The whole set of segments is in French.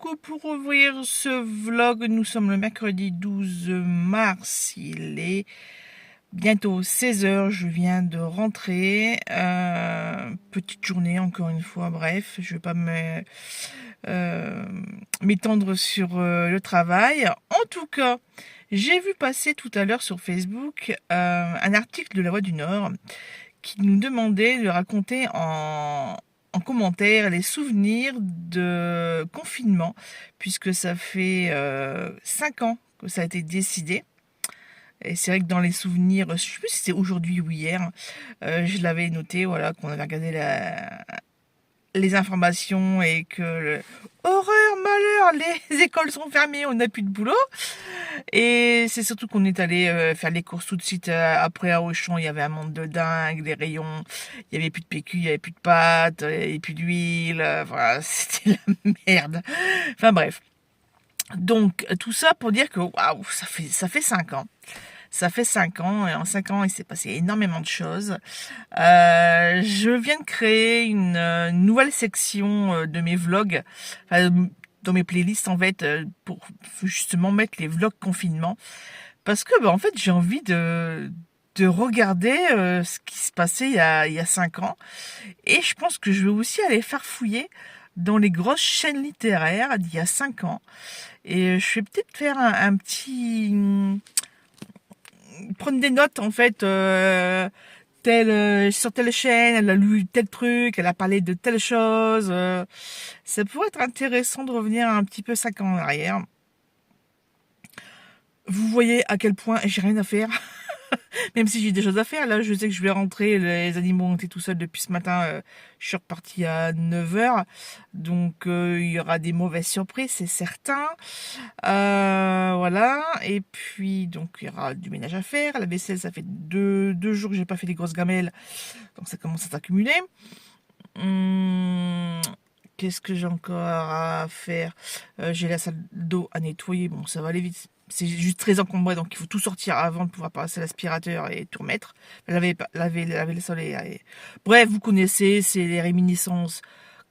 coup, pour ouvrir ce vlog, nous sommes le mercredi 12 mars. Il est bientôt 16 heures. Je viens de rentrer. Petite journée, encore une fois. Bref, je vais pas m'étendre sur le travail. En tout cas, j'ai vu passer tout à l'heure sur Facebook un article de La Voix du Nord qui nous demandait de raconter en commentaire les souvenirs de confinement, puisque ça fait 5 ans que ça a été décidé. Et c'est vrai que dans les souvenirs, je sais plus si c'était aujourd'hui ou hier, je l'avais noté, voilà, qu'on avait regardé les informations et que horreur, malheur, les écoles sont fermées, on n'a plus de boulot. Et c'est surtout qu'on est allé faire les courses tout de suite après à Auchan. Il y avait un monde de dingue, les rayons, il y avait plus de PQ, il y avait plus de pâtes, il y avait plus d'huile, voilà, c'était la merde. Enfin bref. Donc tout ça pour dire que waouh, ça fait 5 ans. Ça fait 5 ans, et en 5 ans, il s'est passé énormément de choses. Je viens de créer une nouvelle section de mes vlogs, enfin, dans mes playlists en fait, pour justement mettre les vlogs confinement. Parce que, en fait, j'ai envie de regarder ce qui se passait il y a 5 ans. Et je pense que je vais aussi aller farfouiller dans les grosses chaînes littéraires d'il y a 5 ans. Et je vais peut-être faire un petit prendre des notes en fait, sur telle chaîne, elle a lu tel truc, elle a parlé de telle chose. Ça pourrait être intéressant de revenir un petit peu 5 ans en arrière. Vous voyez à quel point j'ai rien à faire. Même si j'ai des choses à faire, là je sais que je vais rentrer, les animaux ont été tout seuls depuis ce matin, je suis repartie à 9 heures, donc il y aura des mauvaises surprises, c'est certain. Voilà, et puis donc il y aura du ménage à faire, la vaisselle ça fait deux jours que j'ai pas fait des grosses gamelles, donc ça commence à s'accumuler. Qu'est-ce que j'ai encore à faire? J'ai la salle d'eau à nettoyer, bon ça va aller vite. C'est juste très encombré, donc il faut tout sortir avant de pouvoir passer l'aspirateur et tout remettre. Laver le soleil. Bref, vous connaissez, c'est les réminiscences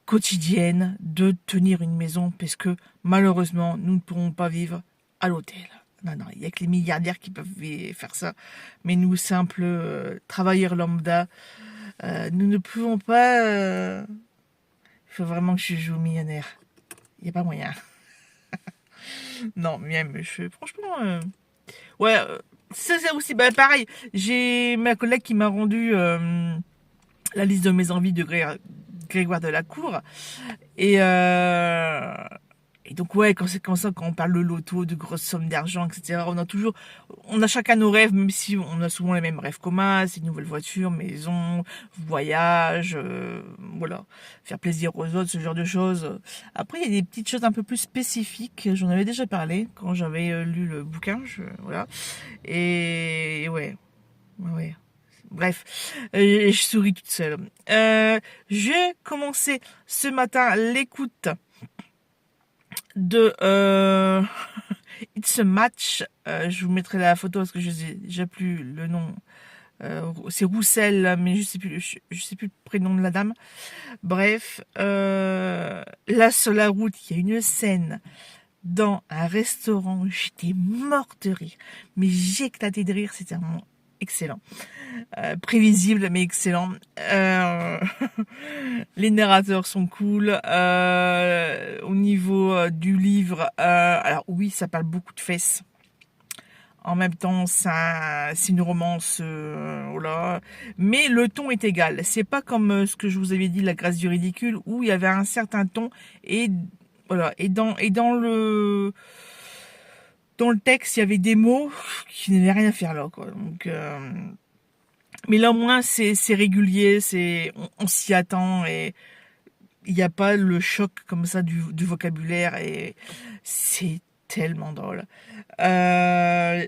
quotidiennes de tenir une maison, parce que malheureusement, nous ne pourrons pas vivre à l'hôtel. Non, non, il n'y a que les milliardaires qui peuvent faire ça. Mais nous, simples travailleurs lambda, nous ne pouvons pas... Il faut vraiment que je joue au millionnaire. Il n'y a pas moyen. Non, même, franchement... Ouais, c'est aussi, bah, pareil. J'ai ma collègue qui m'a rendu la liste de mes envies de Grégoire de la Cour. Et, et donc, ouais, quand c'est comme ça, quand on parle de loto, de grosses sommes d'argent, etc., on a chacun nos rêves, même si on a souvent les mêmes rêves communs, c'est une nouvelle voiture, maison, voyage, voilà, faire plaisir aux autres, ce genre de choses. Après, il y a des petites choses un peu plus spécifiques, j'en avais déjà parlé quand j'avais lu le bouquin, voilà. Et ouais, ouais. Bref, je souris toute seule. J'ai commencé ce matin l'écoute de It's a Match. Je vous mettrai la photo parce que je n'ai déjà plus le nom. C'est Roussel, mais je sais plus le prénom de la dame. Bref, là sur la route, il y a une scène dans un restaurant. J'étais morte de rire, mais j'ai éclaté de rire. C'était vraiment excellent. Prévisible mais excellent. Les narrateurs sont cool. Au niveau du livre, alors oui, ça parle beaucoup de fesses. En même temps, c'est une romance, voilà. Mais le ton est égal. C'est pas comme ce que je vous avais dit, La Grâce du ridicule, où il y avait un certain ton et voilà. Et dans le texte, il y avait des mots qui n'avaient rien à faire là, quoi. Donc mais là, au moins, c'est régulier, on s'y attend et il n'y a pas le choc comme ça du vocabulaire et c'est tellement drôle.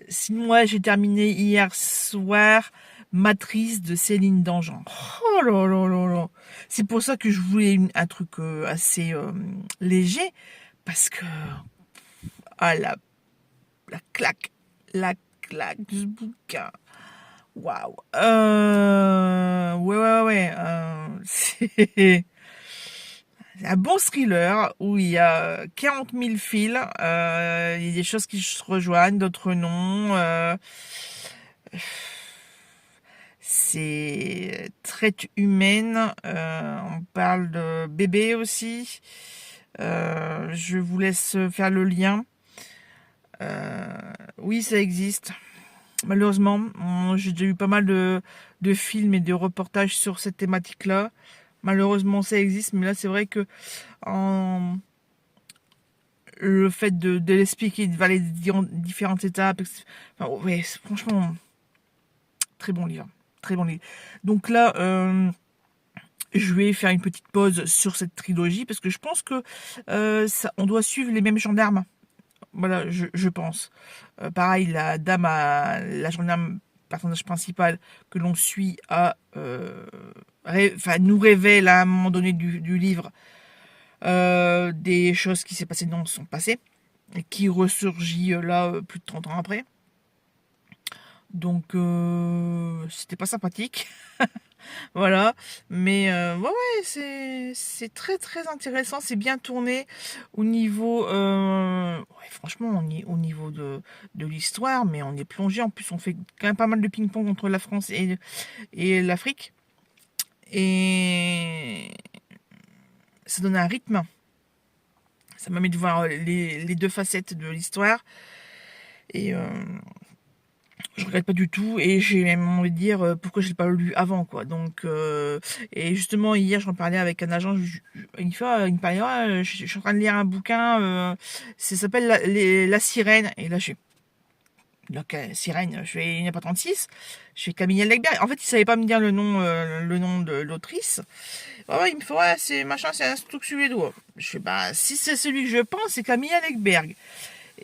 Sinon, moi, j'ai terminé hier soir Matrice de Céline Dangean. Oh là là là là. C'est pour ça que je voulais un truc assez léger, parce que ah la claque de ce bouquin. Waouh. Ouais. C'est un bon thriller où il y a 40 000 fils, il y a des choses qui se rejoignent, d'autres non. C'est traite humaine, on parle de bébé aussi. Je vous laisse faire le lien. Oui, ça existe. Malheureusement, j'ai déjà eu pas mal de films et de reportages sur cette thématique-là. Malheureusement, ça existe, mais là, c'est vrai que en... le fait de l'expliquer, de voir les différentes étapes, enfin, ouais, franchement, très bon livre. Très bon livre. Donc là, je vais faire une petite pause sur cette trilogie parce que je pense que on doit suivre les mêmes gendarmes. Voilà, je pense. Pareil, la gendarme, personnage principal que l'on suit, nous révèle à un moment donné du livre des choses qui s'est passées dans son passé et qui ressurgit là plus de 30 ans après. Donc c'était pas sympathique. Voilà, mais ouais, c'est très très intéressant, c'est bien tourné au niveau, ouais, franchement, on est au niveau de l'histoire, mais on est plongé. En plus, on fait quand même pas mal de ping-pong entre la France et l'Afrique, et ça donne un rythme. Ça permet de voir les deux facettes de l'histoire, et je regrette pas du tout, et j'ai même envie de dire pourquoi je l'ai pas lu avant, quoi. Donc et justement hier j'en parlais avec un agent, une fois il me parlait, ah, je suis en train de lire un bouquin, ça s'appelle la sirène, et là je suis donc sirène, je fais, il n'y a pas 36, je fais Camille Legberg. En fait il savait pas me dire le nom de l'autrice. Ouais, il me fait, ouais, c'est machin, c'est un truc suédois. Je fais, bah si c'est celui que je pense, c'est Camille Legberg.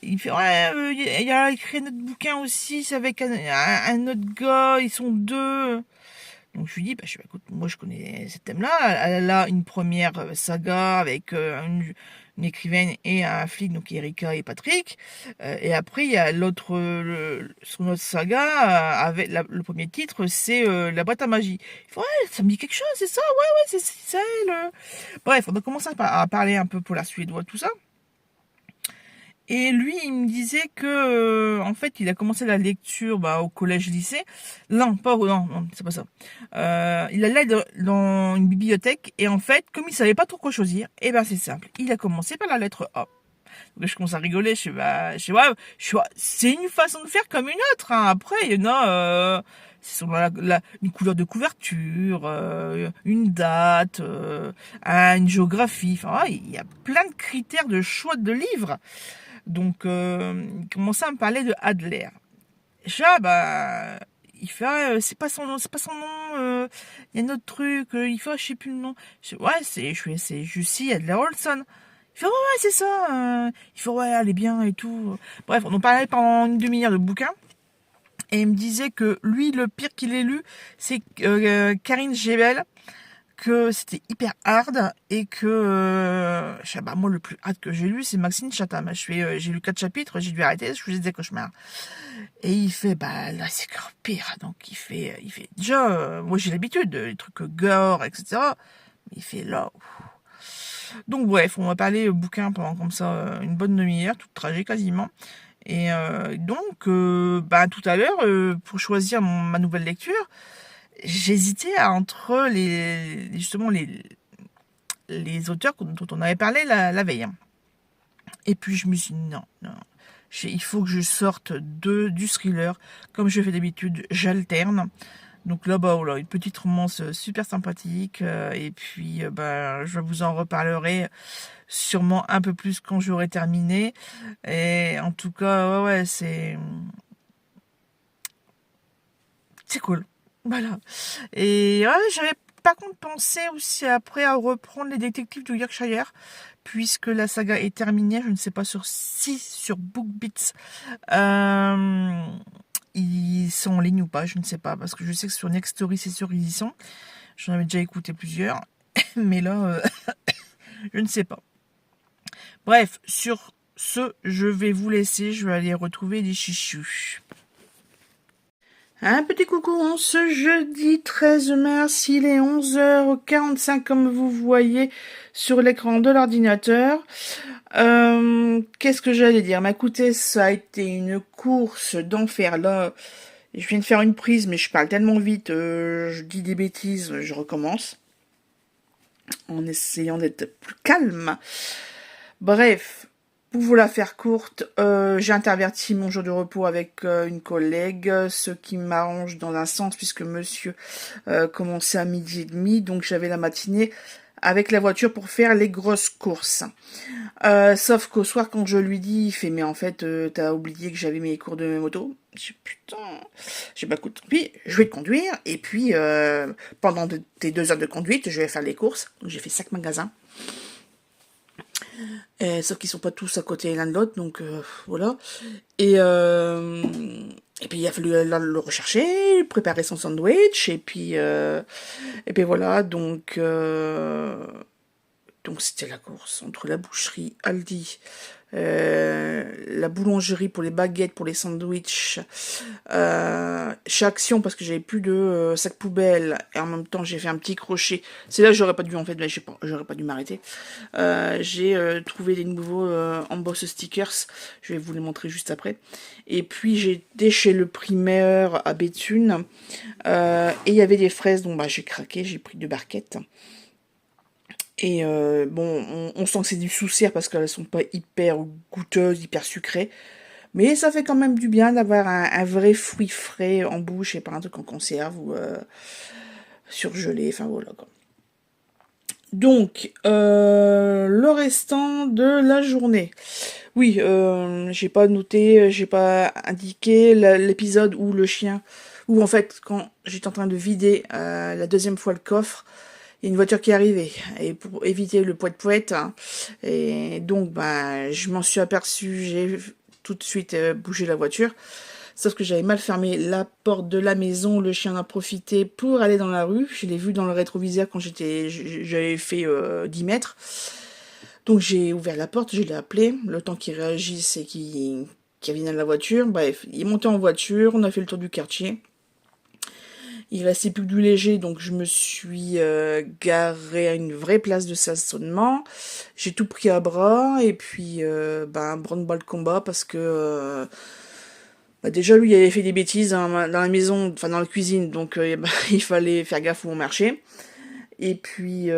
Il fait, ouais, il a écrit notre bouquin aussi, c'est avec un autre gars, ils sont deux. Donc je lui dis, bah, écoute, moi je connais ce thème-là. Elle a une première saga avec une écrivaine et un flic, donc Erika et Patrick. Et après, il y a son autre saga, avec le premier titre, c'est La boîte à magie. Il fait, ouais, ça me dit quelque chose, c'est ça, ouais, ouais, c'est elle. Bref, on a commencé à parler un peu pour la suédoise, tout ça. Et lui, il me disait que, en fait, il a commencé la lecture au collège-lycée. Non, non, c'est pas ça. Il allait dans une bibliothèque et en fait, comme il savait pas trop quoi choisir, eh ben c'est simple. Il a commencé par la lettre A. Donc je commence à rigoler. Ouais, c'est une façon de faire comme une autre. Hein. Après, il y en a, c'est selon une couleur de couverture, une date, une géographie. Enfin, ouais, il y a plein de critères de choix de livres. Donc, il commençait à me parler de Adler. Déjà, il fait, ah, c'est pas son nom, il y a un autre truc, il fait, je sais plus le nom. Ouais, c'est Jussi Adler Olson. Il fait, ouais, ouais, c'est ça. Il fait, ouais, elle est bien et tout. Bref, on en parlait pendant une demi-heure de bouquin. Et il me disait que lui, le pire qu'il ait lu, c'est Karine Gebel, que c'était hyper hard, et que moi le plus hard que j'ai lu c'est Maxime Chatham. J'ai lu 4 chapitres, j'ai dû arrêter, je faisais des cauchemars. Et il fait, là c'est encore pire. Donc il fait déjà, moi j'ai l'habitude des trucs gore, etc. Mais il fait là. Donc bref, on va parler bouquin pendant comme ça une bonne demi-heure, toute trajet quasiment. Et donc tout à l'heure, pour choisir ma nouvelle lecture, j'hésitais entre justement les auteurs dont on avait parlé la veille. Et puis je me suis dit non. Il faut que je sorte du thriller. Comme je fais d'habitude, j'alterne. Donc là, voilà, une petite romance super sympathique. Et puis, je vous en reparlerai sûrement un peu plus quand j'aurai terminé. Et en tout cas, ouais, c'est cool. Voilà. Et ouais, j'avais par contre pensé aussi après à reprendre les détectives de Yorkshire, puisque la saga est terminée. Je ne sais pas si sur BookBeats ils sont en ligne ou pas, je ne sais pas, parce que je sais que sur Nextory c'est sûr ils y sont. J'en avais déjà écouté plusieurs, mais là je ne sais pas. Bref, sur ce, je vais vous laisser, je vais aller retrouver les chichus. Un petit coucou en ce jeudi 13 mars, il est 11h45 comme vous voyez sur l'écran de l'ordinateur. Qu'est-ce que j'allais dire? Écoutez, ça a été une course d'enfer là. Je viens de faire une prise mais je parle tellement vite, je dis des bêtises, je recommence. En essayant d'être plus calme. Bref, pour vous la faire courte, j'ai interverti mon jour de repos avec une collègue, ce qui m'arrange dans un sens puisque monsieur commençait à 12h30, donc j'avais la matinée avec la voiture pour faire les grosses courses. Sauf qu'au soir, quand je lui dis, il fait, mais en fait, t'as oublié que j'avais mes cours de moto. Je dis, putain, j'ai pas écoute, puis je vais te conduire, et puis pendant tes 2 heures de conduite, je vais faire les courses. Donc j'ai fait 5 magasins. Sauf qu'ils sont pas tous à côté l'un de l'autre, donc voilà. Et puis il a fallu le rechercher, préparer son sandwich, et puis voilà, donc c'était la course entre la boucherie, Aldi, la boulangerie pour les baguettes, pour les sandwichs, chez Action parce que j'avais plus de sac poubelle et en même temps j'ai fait un petit crochet. C'est là que j'aurais pas dû en fait, mais je sais pas, j'aurais pas dû m'arrêter. J'ai trouvé des nouveaux emboss stickers, je vais vous les montrer juste après. Et puis j'ai été chez le primeur à Béthune et il y avait des fraises, donc j'ai craqué, j'ai pris 2 barquettes. Et bon, on sent que c'est du sous-serre parce qu'elles sont pas hyper goûteuses, hyper sucrées. Mais ça fait quand même du bien d'avoir un vrai fruit frais en bouche et pas un truc en conserve ou surgelé, enfin voilà quoi. Donc, le restant de la journée. Oui, j'ai pas noté, j'ai pas indiqué l'épisode où le chien, où en fait, quand j'étais en train de vider la deuxième fois le coffre, il y a une voiture qui est arrivée. Et pour éviter le poète-poète, hein, et donc je m'en suis aperçue, j'ai tout de suite bougé la voiture. Sauf que j'avais mal fermé la porte de la maison, le chien en a profité pour aller dans la rue. Je l'ai vu dans le rétroviseur quand j'avais fait 10 mètres. Donc j'ai ouvert la porte, je l'ai appelé, le temps qu'il réagisse et qu'il vienne à la voiture. Bref, il est monté en voiture, on a fait le tour du quartier. Il restait plus que du léger, donc je me suis garée à une vraie place de stationnement. J'ai tout pris à bras et puis branle-bas le combat parce que déjà lui il avait fait des bêtises dans la maison, enfin dans la cuisine, donc il fallait faire gaffe où on marchait. Et puis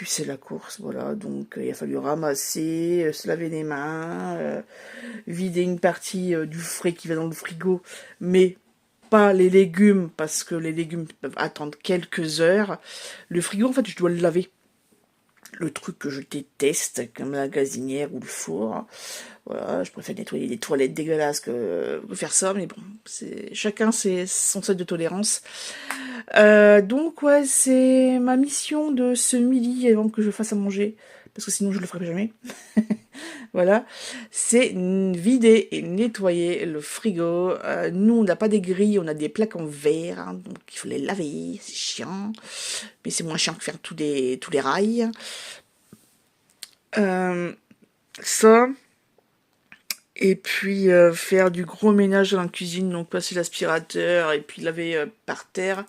c'est la course, voilà. Donc il a fallu ramasser, se laver les mains, vider une partie du frais qui va dans le frigo, mais pas les légumes, parce que les légumes peuvent attendre quelques heures. Le frigo, en fait, je dois le laver. Le truc que je déteste, comme la gazinière ou le four. Voilà, je préfère nettoyer les toilettes dégueulasses que faire ça, mais bon, chacun son seuil de tolérance. Donc ouais, c'est ma mission de ce midi avant que je fasse à manger, parce que sinon je le ferai jamais. Voilà, c'est vider et nettoyer le frigo. Nous, on n'a pas des grilles, on a des plaques en verre, hein, donc il faut les laver, c'est chiant. Mais c'est moins chiant que faire tous les rails. Ça, et puis faire du gros ménage dans la cuisine, donc passer l'aspirateur et puis laver par terre.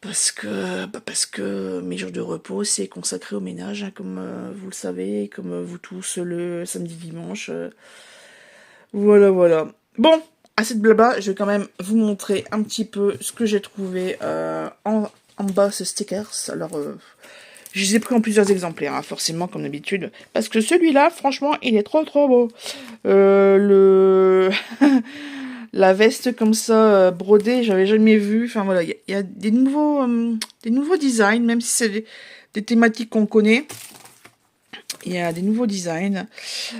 Parce que mes jours de repos, c'est consacré au ménage, hein, comme vous le savez, comme vous tous le samedi, dimanche. Voilà, voilà. Bon, assez de blabla, je vais quand même vous montrer un petit peu ce que j'ai trouvé en bas, ce stickers. Alors, je les ai pris en plusieurs exemplaires, hein, forcément, comme d'habitude. Parce que celui-là, franchement, il est trop trop beau. La veste comme ça, brodée, j'avais jamais vu. Enfin voilà, il y a des nouveaux designs, même si c'est des thématiques qu'on connaît. Il y a des nouveaux designs,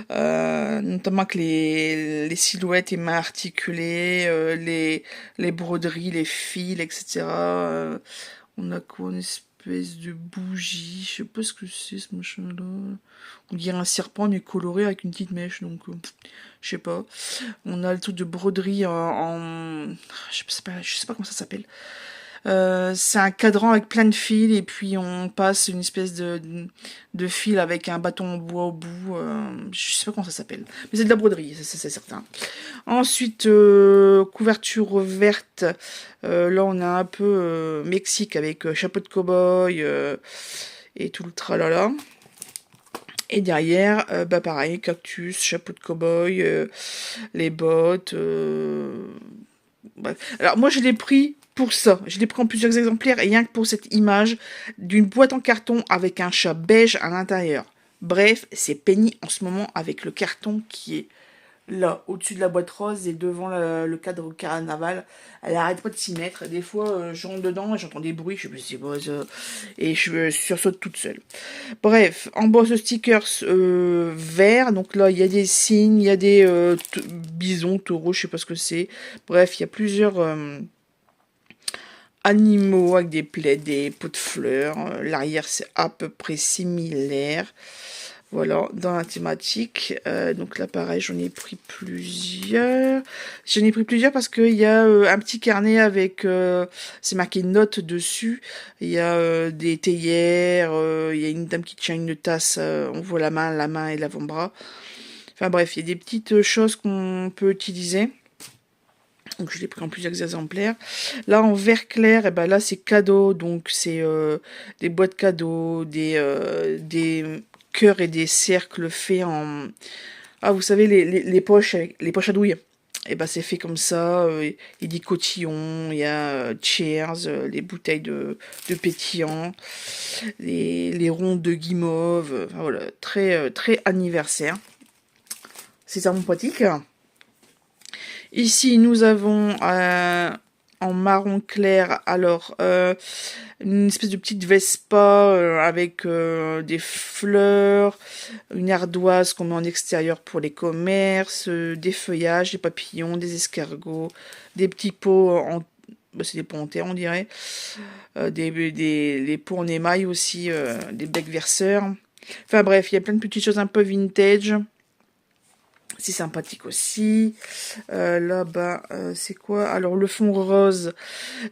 notamment que les silhouettes et mains articulées, les broderies, les fils, etc. On a quoi, une espèce de bougie, je sais pas ce que c'est ce machin-là. On dirait un serpent mais coloré avec une petite mèche, donc je sais pas. On a le truc de broderie je sais pas comment ça s'appelle. C'est un cadran avec plein de fils et puis on passe une espèce de fil avec un bâton en bois au bout. Je sais pas comment ça s'appelle. Mais c'est de la broderie, c'est certain. Ensuite, couverture verte. Là, on a un peu Mexique avec chapeau de cow-boy et tout le tralala. Et derrière, bah pareil, cactus, chapeau de cow-boy, les bottes. Bref. Alors moi, je l'ai pris pour ça. Je l'ai pris en plusieurs exemplaires, et rien que pour cette image d'une boîte en carton avec un chat beige à l'intérieur. Bref, c'est Penny en ce moment avec le carton qui est là, au-dessus de la boîte rose et devant le cadre carnaval. Elle arrête pas de s'y mettre. Des fois, je rentre dedans et j'entends des bruits, je sais plus c'est quoi ça. Et je sursaute toute seule. Bref, en bas ce stickers vert. Donc là, il y a des signes, il y a des bisons, taureaux, je sais pas ce que c'est. Bref, il y a plusieurs animaux avec des plaids, des pots de fleurs. L'arrière, c'est à peu près similaire. Voilà, dans la thématique. Donc là, pareil, j'en ai pris plusieurs. J'en ai pris plusieurs parce qu'il y a un petit carnet avec... c'est marqué notes dessus. Il y a des théières. Il y a une dame qui tient une tasse. On voit la main et l'avant-bras. Enfin bref, il y a des petites choses qu'on peut utiliser. Donc je l'ai pris en plusieurs exemplaires. Là en vert clair, et ben là c'est cadeau, donc c'est des boîtes cadeaux, des cœurs et des cercles faits en vous savez les poches les poches à douille. Et ben c'est fait comme ça. Il y a des cotillons, il y a Cheers, les bouteilles de pétillant, les rondes de guimauve. Enfin, voilà, très anniversaire. C'est ça mon pratique. Ici, nous avons en marron clair, alors une espèce de petite Vespa avec des fleurs, une ardoise qu'on met en extérieur pour les commerces, des feuillages, des papillons, des escargots, des petits pots c'est des pots en terre, on dirait, les pots en émail aussi, des becs verseurs. Enfin bref, il y a plein de petites choses un peu vintage. C'est sympathique aussi. Là-bas, c'est quoi? Alors, le fond rose,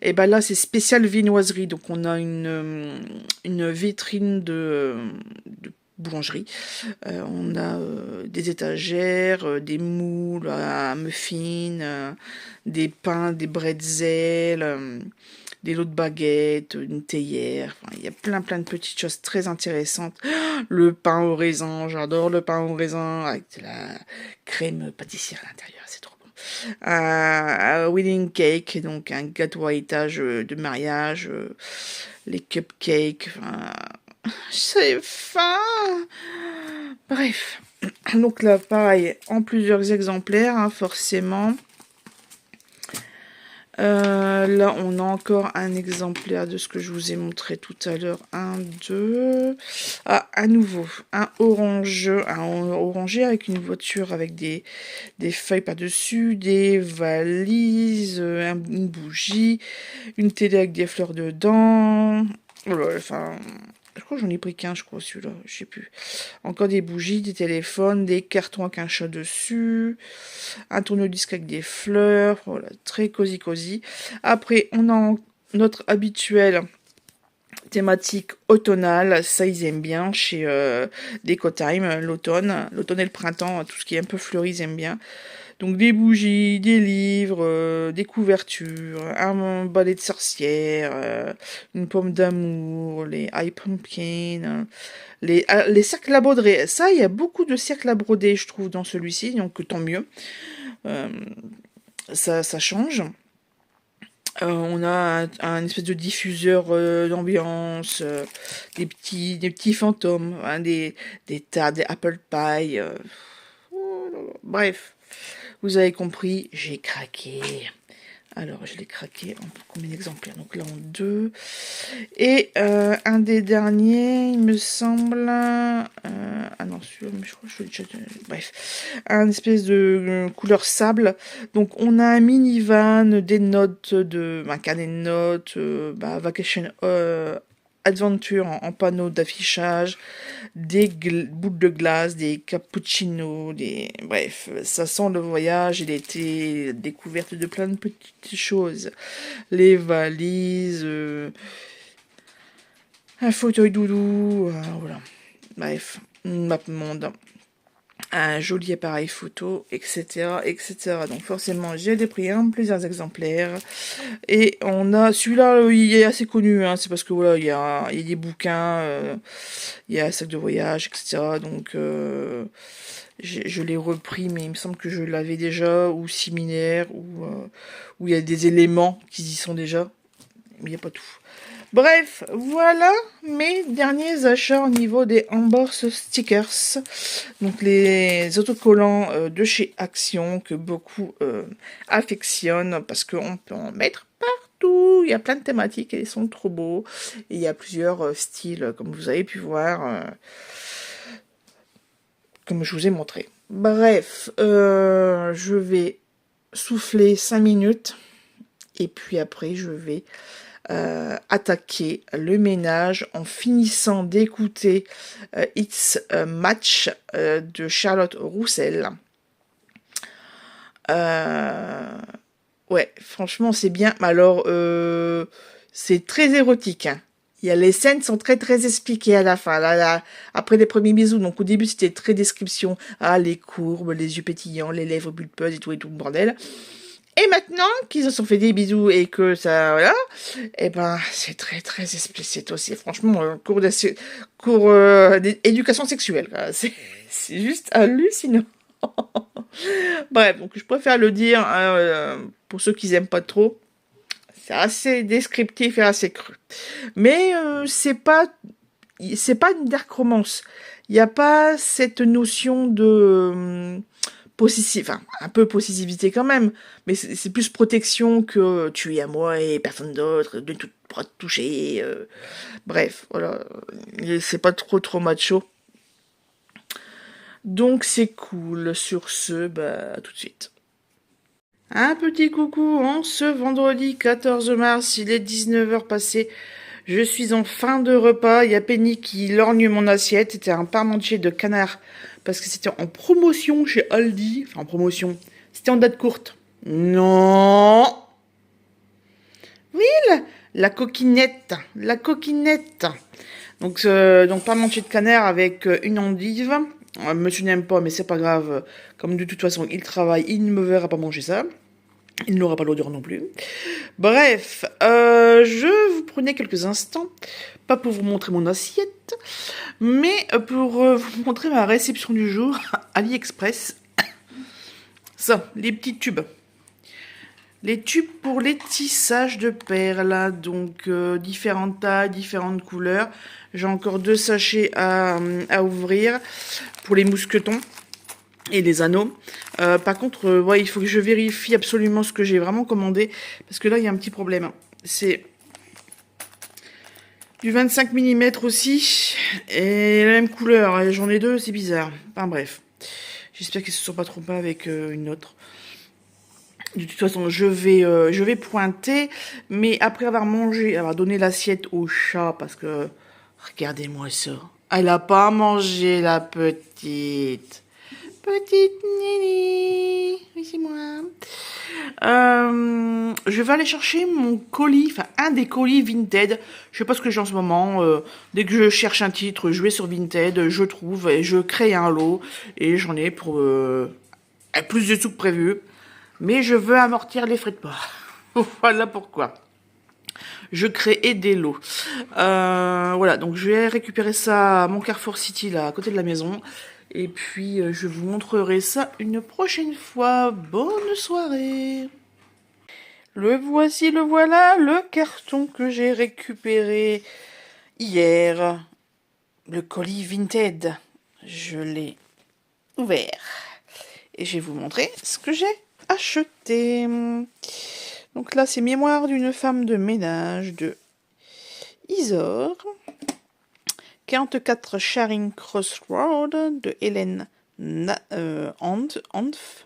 et ben là, c'est spécial viennoiserie. Donc, on a une vitrine de boulangerie. On a des étagères, des moules à muffins, des pains, des bretzels, des lots de baguettes, une théière. Enfin, il y a plein de petites choses très intéressantes. Le pain au raisin, j'adore le pain au raisin avec de la crème pâtissière à l'intérieur, c'est trop bon. Un wedding cake, donc un gâteau à étage de mariage, les cupcakes, enfin, c'est fin. Bref, donc là, pareil, en plusieurs exemplaires, hein, forcément. Là, on a encore un exemplaire de ce que je vous ai montré tout à l'heure. Un, deux. Ah, à nouveau, un orangé avec une voiture avec des feuilles par-dessus, des valises, une bougie, une télé avec des fleurs dedans. Voilà, enfin, je crois que j'en ai pris qu'un, je crois, celui-là, je sais plus. Encore des bougies, des téléphones, des cartons avec un chat dessus, un tourne-disque avec des fleurs, voilà, très cosy. Après, on a notre habituel thématique automnale, ça ils aiment bien chez Decotime, l'automne et le printemps, tout ce qui est un peu fleuri, ils aiment bien. Donc des bougies, des livres, des couvertures, un balai de sorcière, une pomme d'amour, les high pumpkin, les cercles à broder. Ça, il y a beaucoup de cercles à broder, je trouve, dans celui-ci, donc tant mieux. Euh, ça change. On a un espèce de diffuseur d'ambiance, des petits fantômes, hein, des tas, des apple pie. Oh là là. Bref, vous avez compris, j'ai craqué. Alors, je l'ai craqué en combien d'exemplaires? Donc là, en deux. Et un des derniers, il me semble... ah non, celui-là, mais je crois que je l'ai déjà... Bref. Un espèce de couleur sable. Donc, on a un minivan, des notes, un carnet de notes, vacation Adventure en panneaux d'affichage, des boules de glace, des cappuccinos, bref, ça sent le voyage et l'été, découverte de plein de petites choses. Les valises, un fauteuil doudou, voilà. Bref, MapMonde, un joli appareil photo, etc., etc. Donc forcément, j'ai pris plusieurs exemplaires. Et on a celui-là, il est assez connu, hein, c'est parce que voilà, il y a des bouquins, il y a un sac de voyage, etc. Donc je l'ai repris, mais il me semble que je l'avais déjà, ou similaire, ou il y a des éléments qui y sont déjà, mais il n'y a pas tout. Bref, voilà mes derniers achats au niveau des Emboss Stickers. Donc les autocollants de chez Action que beaucoup affectionnent parce qu'on peut en mettre partout. Il y a plein de thématiques et ils sont trop beaux. Et il y a plusieurs styles comme vous avez pu voir, comme je vous ai montré. Bref, je vais souffler 5 minutes et puis après je vais attaquer le ménage en finissant d'écouter It's a Match de Charlotte Roussel. Ouais, franchement c'est bien. Alors c'est très érotique. Hein. Les scènes sont très très expliquées à la fin. Là, après les premiers bisous, donc au début c'était très description. Ah, les courbes, les yeux pétillants, les lèvres pulpeuses et tout le bordel. Et maintenant qu'ils se sont fait des bisous et que ça, voilà, et ben c'est très très explicite aussi. Franchement, cours d'éducation sexuelle, c'est juste hallucinant. Bref, donc je préfère le dire pour ceux qui n'aiment pas trop. C'est assez descriptif et assez cru. Mais c'est pas une dark romance. Il n'y a pas cette notion de enfin, un peu possessivité quand même, mais c'est plus protection que tu es à moi et personne d'autre, de tout pourra te toucher. Bref, voilà, c'est pas trop macho. Donc c'est cool. Sur ce, bah à tout de suite. Un petit coucou en ce vendredi 14 mars, il est 19h passé. Je suis en fin de repas, il y a Penny qui lorgne mon assiette, c'était un parmentier de canard parce que c'était en promotion chez Aldi, enfin en promotion, c'était en date courte. Non. Oui, la coquinette. Donc parmentier de canard avec une endive. Monsieur n'aime pas, mais c'est pas grave. Comme de toute façon il travaille, il ne me verra pas manger ça. Il n'aura pas l'odeur non plus. Bref, je vous prenais quelques instants, pas pour vous montrer mon assiette, mais pour vous montrer ma réception du jour AliExpress. Ça, les petits tubes. Les tubes pour les tissages de perles, donc différentes tailles, différentes couleurs. J'ai encore 2 sachets à ouvrir pour les mousquetons et les anneaux. Par contre, ouais, il faut que je vérifie absolument ce que j'ai vraiment commandé, parce que là, il y a un petit problème. C'est du 25 mm aussi, et la même couleur. Et j'en ai 2, c'est bizarre. Enfin bref, j'espère qu'ils se sont pas trompés avec une autre. De toute façon, je vais pointer, mais après avoir mangé, avoir donné l'assiette au chat, parce que, regardez-moi ça. Elle a pas mangé, la petite. Petite Nini, oui c'est moi. Je vais aller chercher mon colis, enfin un des colis Vinted. Je sais pas ce que j'ai en ce moment. Dès que je cherche un titre, je vais sur Vinted, je trouve et je crée un lot. Et j'en ai pour plus de sous que prévu. Mais je veux amortir les frais de port. Voilà pourquoi. Je crée des lots. Voilà, donc je vais récupérer ça à mon Carrefour City, là, à côté de la maison. Et puis, je vous montrerai ça une prochaine fois. Bonne soirée. Le voici, le voilà, le carton que j'ai récupéré hier. Le colis Vinted. Je l'ai ouvert. Et je vais vous montrer ce que j'ai acheté. Donc là, c'est Mémoire d'une femme de ménage de Isor. 44 Charing Cross Road de Hélène Hanf.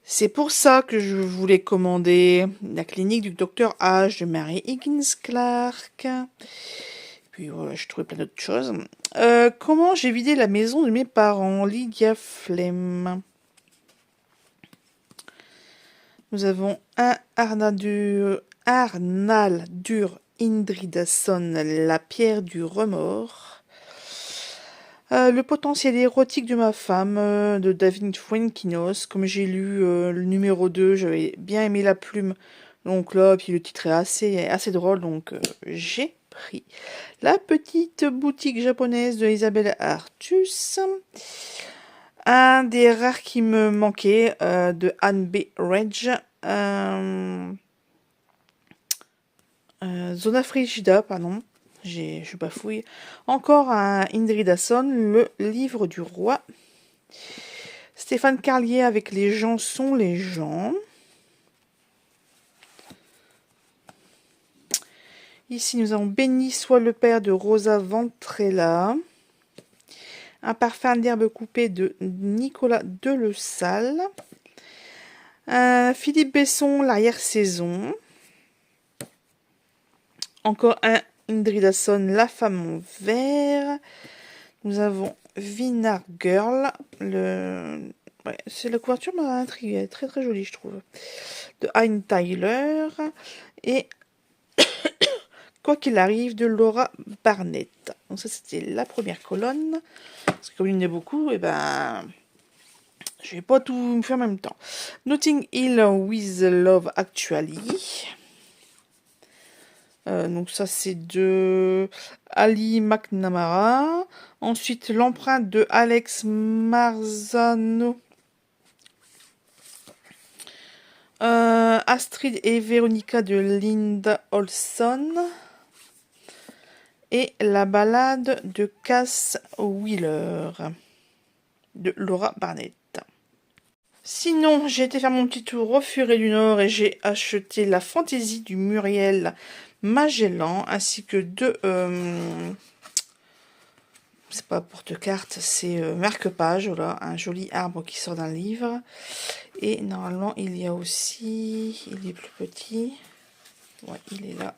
C'est pour ça que je voulais commander la clinique du docteur H de Mary Higgins Clark. Puis voilà, j'ai trouvé plein d'autres choses. Comment j'ai vidé la maison de mes parents? Lydia Flemme. Nous avons un Arnaldur Indridason, la pierre du remords. Le potentiel érotique de ma femme, de David Fuenquinos. Comme j'ai lu le numéro 2, j'avais bien aimé la plume. Donc là, puis le titre est assez drôle, donc j'ai pris. La petite boutique japonaise de Isabelle Artus. Un des rares qui me manquait, de Anne B. Reg. Zona Frigida, pardon. Je bafouille. Encore un Indridason, le livre du roi. Stéphane Carlier avec Les gens sont les gens. Ici, nous avons Béni soit le père de Rosa Ventrella. Un parfum d'herbe coupée de Nicolas Delesalle. Philippe Besson, l'arrière-saison. Encore un Indridason, La femme en vert. Nous avons Vinar Girl. C'est la couverture m'a intriguée. Très très jolie, je trouve. De Hein Tyler. Et Quoi qu'il arrive, de Laura Barnett. Donc ça, c'était la première colonne. Parce que comme il y en a beaucoup, et ben... je vais pas tout faire en même temps. Notting Hill with Love Actually. Donc ça c'est de Ali McNamara. Ensuite l'empreinte de Alex Marzano. Astrid et Véronica de Linda Olson. Et la balade de Cass Wheeler de Laura Barnett. Sinon, j'ai été faire mon petit tour au Furet du Nord et j'ai acheté la fantaisie du Muriel Magellan ainsi que deux... c'est pas porte-carte, c'est marque-page. Voilà, un joli arbre qui sort d'un livre. Et normalement, il y a aussi... il est plus petit. Ouais, il est là.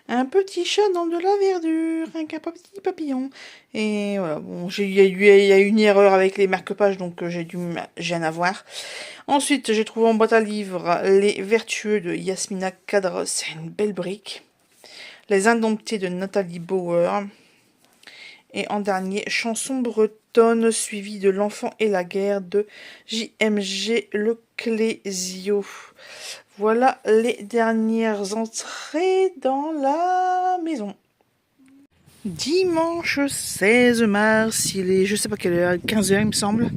Un petit chat dans de la verdure, un petit papillon. Et voilà, bon, il y a eu une erreur avec les marque-pages, donc j'ai rien à voir. Ensuite, j'ai trouvé en boîte à livres Les Vertueux de Yasmina Kadros, c'est une belle brique. Les Indomptés de Nathalie Bauer. Et en dernier, Chanson bretonne suivie de L'Enfant et la guerre de JMG Leclésio. Voilà les dernières entrées dans la maison. Dimanche 16 mars, il est je sais pas quelle heure, 15 h il me semble.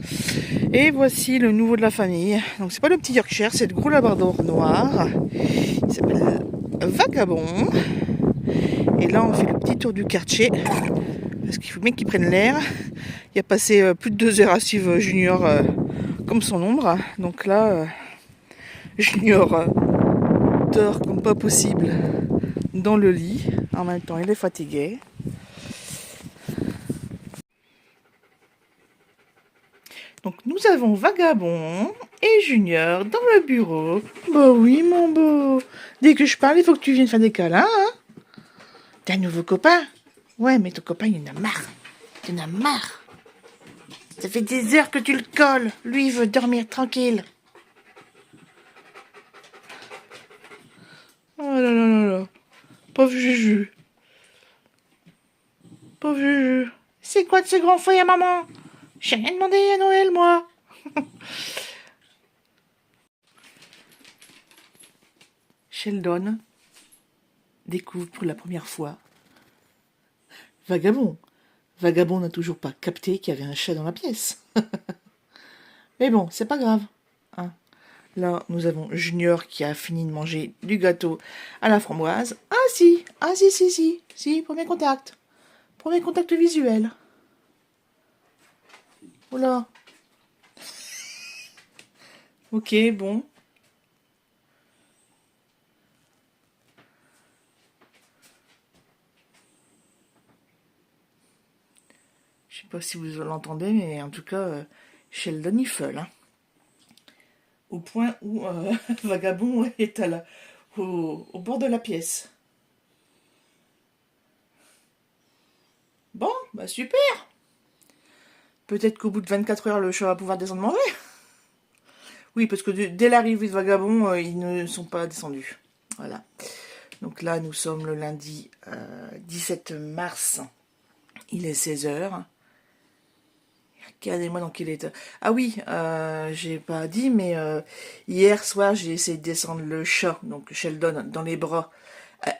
Et voici le nouveau de la famille. Donc c'est pas le petit Yorkshire, c'est le gros labrador noir. Il s'appelle Vagabond. Et là on fait le petit tour du quartier. Parce qu'il faut bien qu'il prenne l'air. Il a passé plus de 2 heures à suivre Junior comme son ombre. Donc là, Junior dort comme pas possible dans le lit. En même temps, il est fatigué. Donc nous avons Vagabond et Junior dans le bureau. Bah oui mon beau. Dès que je parle, il faut que tu viennes faire des câlins. Hein. T'as un nouveau copain? Ouais, mais ton copain, il en a marre. Il en a marre. Ça fait des heures que tu le colles. Lui, il veut dormir tranquille. Oh là là là là. Pauvre Juju. Pauvre Juju. C'est quoi de ce grand fouille à maman? J'ai rien demandé à Noël, moi. Sheldon découvre pour la première fois Vagabond. Vagabond n'a toujours pas capté qu'il y avait un chat dans la pièce. Mais bon, c'est pas grave. Hein. Là, nous avons Junior qui a fini de manger du gâteau à la framboise. Si, premier contact. Premier contact visuel. Oula. Ok, bon. Je sais pas si vous l'entendez, mais en tout cas, Sheldon il feule. Hein. au point où Vagabond est au bord de la pièce. Bon, bah super. Peut-être qu'au bout de 24 heures, le chat va pouvoir descendre manger. Oui, parce que dès l'arrivée de Vagabond, ils ne sont pas descendus. Voilà. Donc là, nous sommes le lundi 17 mars. Il est 16 h. Regardez-moi dans quel état. Ah oui, j'ai pas dit, mais hier soir, j'ai essayé de descendre le chat, donc Sheldon, dans les bras.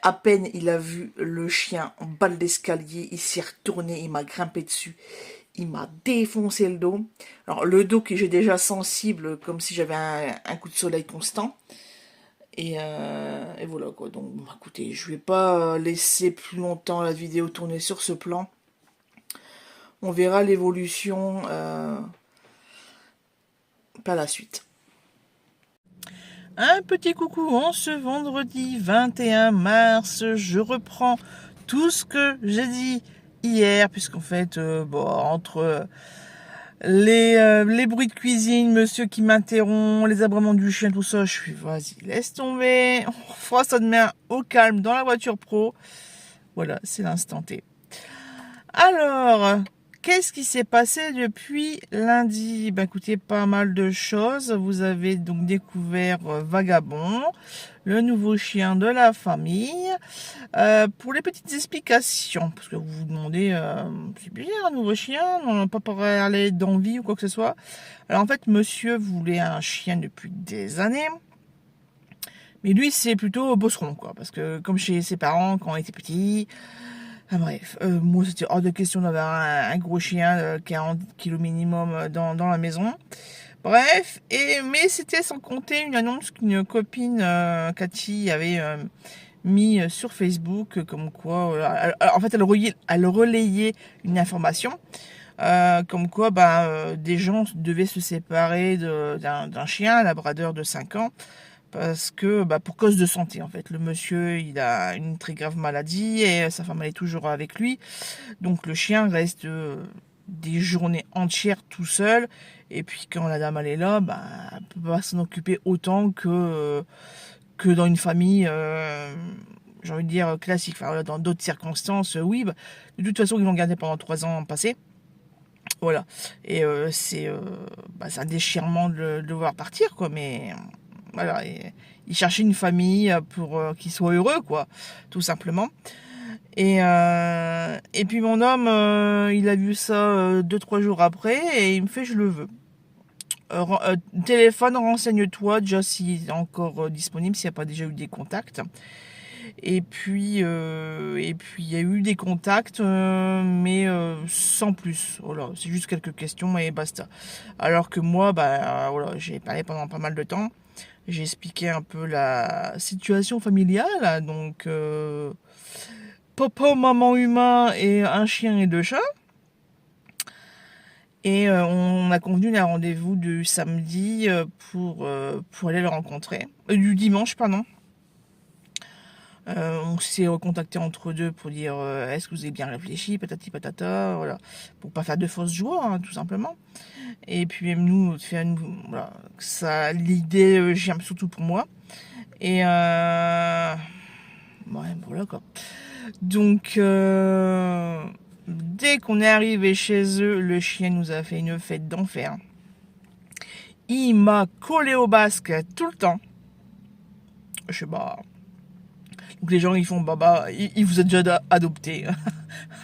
À peine il a vu le chien en bas de l'escalier, il s'est retourné, il m'a grimpé dessus. Il m'a défoncé le dos. Alors le dos que j'ai déjà sensible, comme si j'avais un coup de soleil constant. Et voilà quoi. Donc écoutez, je vais pas laisser plus longtemps la vidéo tourner sur ce plan. On verra l'évolution par la suite. Un petit coucou en ce vendredi 21 mars. Je reprends tout ce que j'ai dit hier, puisqu'en fait, entre les bruits de cuisine, monsieur qui m'interrompt, les aboiements du chien, tout ça, je suis, vas-y, laisse tomber. On fera ça demain au calme dans la voiture pro. Voilà, c'est l'instant T. Alors, qu'est-ce qui s'est passé depuis lundi? Écoutez, pas mal de choses. Vous avez donc découvert Vagabond, le nouveau chien de la famille. Pour les petites explications, parce que vous vous demandez, c'est bizarre un nouveau chien, on n'a pas parlé d'envie ou quoi que ce soit. Alors en fait, monsieur voulait un chien depuis des années. Mais lui, c'est plutôt bosseron, quoi. Parce que comme chez ses parents, quand on était petit... bref, moi c'était hors de question d'avoir un gros chien 40 kilos minimum dans la maison. Bref, mais c'était sans compter une annonce qu'une copine, Cathy, avait mis sur Facebook, comme quoi, en fait elle relayait une information, comme quoi des gens devaient se séparer d'un chien, un labrador de 5 ans, parce que pour cause de santé en fait. Le monsieur il a une très grave maladie et sa femme elle est toujours avec lui, donc le chien reste des journées entières tout seul, et puis quand la dame elle est là, elle peut pas s'en occuper autant que dans une famille, j'ai envie de dire classique. Enfin, voilà, dans d'autres circonstances, oui, de toute façon ils l'ont gardé pendant 3 ans passés. Voilà, et c'est un déchirement de le voir partir, quoi, mais voilà, il cherchait une famille pour qu'il soit heureux, quoi, tout simplement. Et puis mon homme, il a vu ça 2-3 jours après et il me fait je le veux. Téléphone, renseigne-toi déjà s'il est encore disponible, s'il n'y a pas déjà eu des contacts. Et puis il y a eu des contacts, mais sans plus. Voilà, c'est juste quelques questions et basta. Alors que moi, voilà, j'ai parlé pendant pas mal de temps. J'ai expliqué un peu la situation familiale, donc papa, maman humain et un chien et 2 chats. Et on a convenu d'un rendez-vous du samedi pour aller le rencontrer. Du dimanche, pardon. On s'est recontacté entre deux pour dire est-ce que vous avez bien réfléchi, patati patata, voilà, pour pas faire de fausses joies, hein, tout simplement. Et puis même nous, voilà, ça, l'idée germe surtout pour moi. Et ouais, voilà quoi. Donc dès qu'on est arrivé chez eux, le chien nous a fait une fête d'enfer. Il m'a collé au basque tout le temps. Je sais pas. Donc les gens ils font il vous a déjà adopté.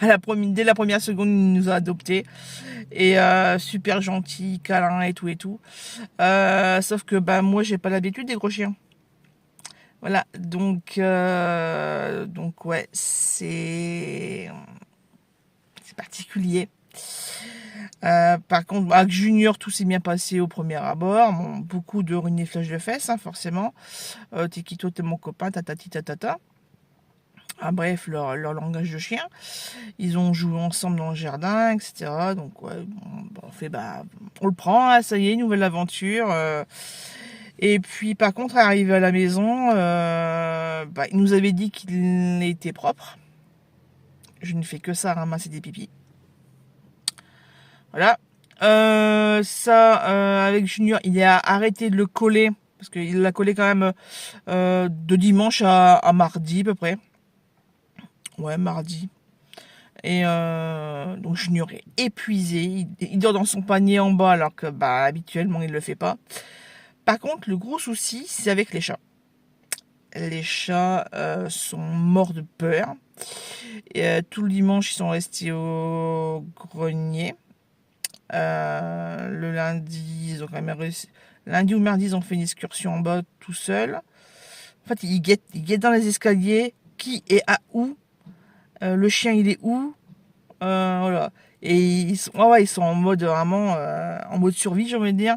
Dès la première seconde, il nous a adopté. Et super gentil, câlin et tout et tout. Sauf que moi j'ai pas l'habitude des gros chiens. Voilà, donc ouais, c'est particulier. Par contre, avec Junior, tout s'est bien passé au premier abord. Bon, beaucoup de reniflage de fesses, hein, forcément. T'es qui toi, t'es mon copain, tatati tatata. Bref, leur langage de chien. Ils ont joué ensemble dans le jardin, etc. Donc, ouais, on le prend, hein, ça y est, nouvelle aventure. Et puis, par contre, arrivé à la maison, il nous avait dit qu'il était propre. Je ne fais que ça, ramasser des pipis. Voilà. Avec Junior, il a arrêté de le coller, parce qu'il l'a collé quand même de dimanche à mardi à peu près. Ouais, mardi. Et donc Junior est épuisé, il dort dans son panier en bas alors que bah habituellement il le fait pas. Par contre, le gros souci, c'est avec les chats. Les chats sont morts de peur. Et, tout le dimanche, ils sont restés au grenier. Le lundi, ils ont quand même réussi. Lundi ou mardi, ils ont fait une excursion en bas tout seuls. En fait, ils guettent dans les escaliers qui est à où. Le chien, il est où. Voilà. Et ils sont en mode vraiment en mode survie, j'ai envie de dire.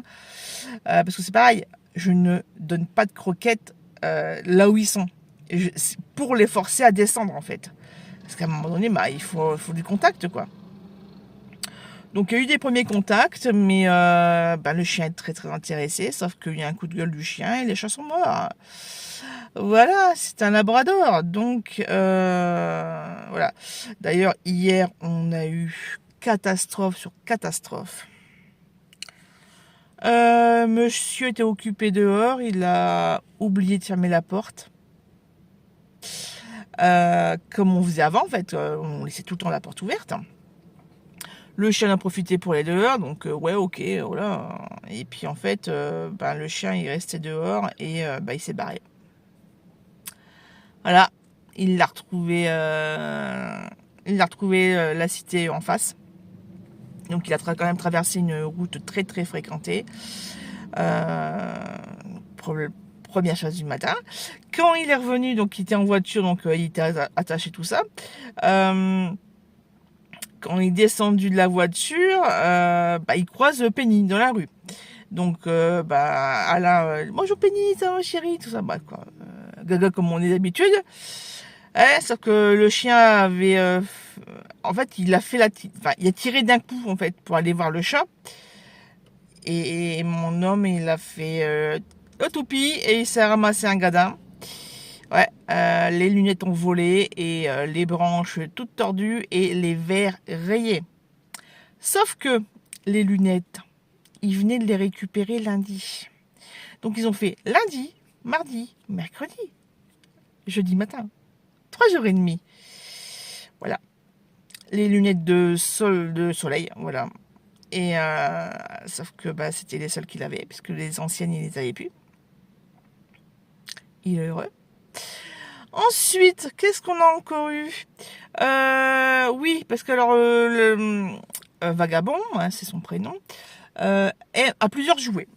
Parce que c'est pareil, je ne donne pas de croquettes là où ils sont. Pour les forcer à descendre, en fait. Parce qu'à un moment donné, bah, il faut du contact, quoi. Donc, il y a eu des premiers contacts, mais bah, le chien est très, très intéressé. Sauf qu'il y a un coup de gueule du chien et les chats sont morts. Voilà, c'est un labrador. Donc, voilà. D'ailleurs, hier, on a eu catastrophe sur catastrophe. Monsieur était occupé dehors, il a oublié de fermer la porte. Comme on faisait avant, en fait, on laissait tout le temps la porte ouverte. Le chien a profité pour aller dehors, donc ouais, ok, voilà. Et puis en fait, ben, le chien il restait dehors et ben, il s'est barré. Voilà, il l'a retrouvé, la cité en face. Donc il a quand même traversé une route très très fréquentée. Première chose du matin. Quand il est revenu, donc il était en voiture, donc il était attaché tout ça. Quand il est descendu de la voiture, bah, il croise Penny dans la rue. Donc bah, Alain, bonjour Penny, ça va chérie, tout ça, bah quoi, gaga comme on est d'habitude. Sauf que le chien avait, en fait, il a tiré d'un coup en fait pour aller voir le chat. Et mon homme, il a fait le toupie et il s'est ramassé un gadin. Ouais, les lunettes ont volé et les branches toutes tordues et les verres rayés. Sauf que les lunettes, ils venaient de les récupérer lundi. Donc ils ont fait lundi, mardi, mercredi, jeudi matin. 3 jours et demi. Voilà. Les lunettes de soleil, voilà. Et sauf que bah, c'était les seules qu'il avait, puisque les anciennes, il les avait plus. Il est heureux. Ensuite, qu'est-ce qu'on a encore eu? Oui, parce que alors le Vagabond, hein, c'est son prénom, a plusieurs jouets.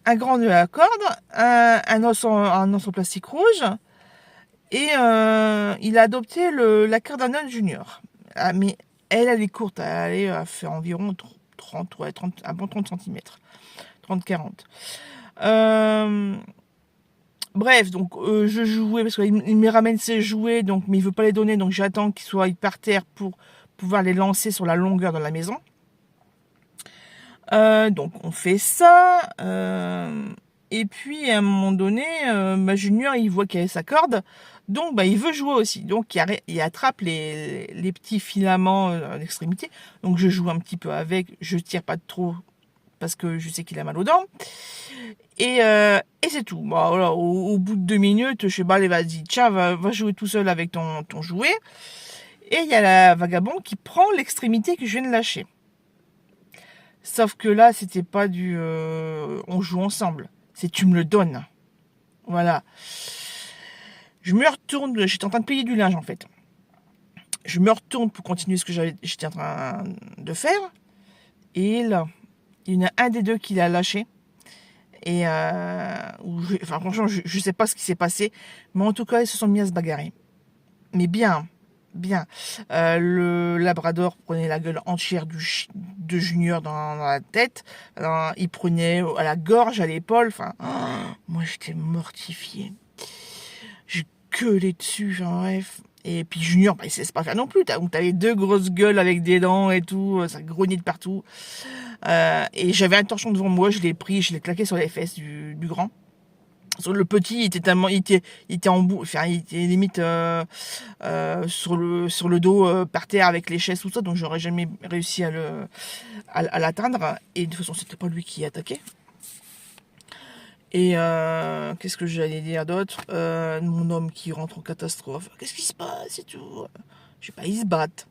Un grand nœud à corde, un os en plastique rouge, et il a adopté la Cardinal Junior. Ah, mais elle est courte, elle fait environ 30, ouais, 30, un bon 30 cm. 30-40. Bref, donc je jouais parce qu'il me ramène ses jouets, donc, mais il veut pas les donner, donc j'attends qu'ils soient par terre pour pouvoir les lancer sur la longueur de la maison. Donc on fait ça. Et puis à un moment donné, ma Junior il voit qu'elle a sa corde, donc bah, il veut jouer aussi. Donc il attrape les petits filaments à l'extrémité. Donc je joue un petit peu avec, je tire pas trop parce que je sais qu'il a mal aux dents. Et c'est tout. Bon, voilà, au bout de 2 minutes, je sais pas, allez vas-y, tiens, va jouer tout seul avec ton jouet. Et il y a la Vagabond qui prend l'extrémité que je viens de lâcher. Sauf que là, c'était pas du on joue ensemble. C'est tu me le donnes. Voilà. Je me retourne, j'étais en train de plier du linge en fait. Je me retourne pour continuer ce que j'étais en train de faire. Et là, il y en a un des deux qui l'a lâché. Et franchement, je sais pas ce qui s'est passé. Mais en tout cas, ils se sont mis à se bagarrer. Mais bien. Le Labrador prenait la gueule entière de Junior dans la tête. Alors, il prenait à la gorge, à l'épaule. Enfin, moi j'étais mortifiée. Je gueulais dessus, enfin, bref. Et puis Junior, bah, il se laisse pas faire non plus. T'avais 2 grosses gueules avec des dents et tout. Ça grognait de partout. Et j'avais un torchon devant moi. Je l'ai pris, je l'ai claqué sur les fesses du grand. Le petit il était tellement, il était en bout, enfin il était limite sur le dos par terre avec les chaises tout ça, donc j'aurais jamais réussi à l'atteindre. Et de toute façon c'était pas lui qui attaquait. Et qu'est-ce que j'allais dire d'autre, mon homme qui rentre en catastrophe. Qu'est-ce qui se passe et tout. Je sais pas, ils se battent.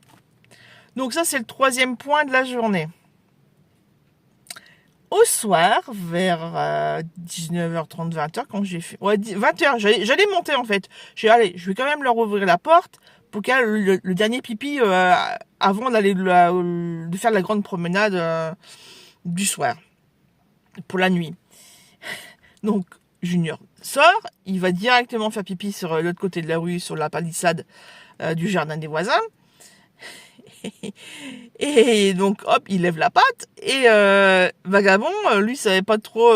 Donc ça c'est le troisième point de la journée. Au soir, vers 19h30, 20h, quand j'ai fait... Ouais, 20h, j'allais monter en fait. J'ai dit, allez, je vais quand même leur ouvrir la porte pour qu'il y ait le dernier pipi avant d'aller de faire la grande promenade du soir, pour la nuit. Donc, Junior sort, il va directement faire pipi sur l'autre côté de la rue, sur la palissade du jardin des voisins. Et donc hop, il lève la patte et Vagabond, lui savait pas trop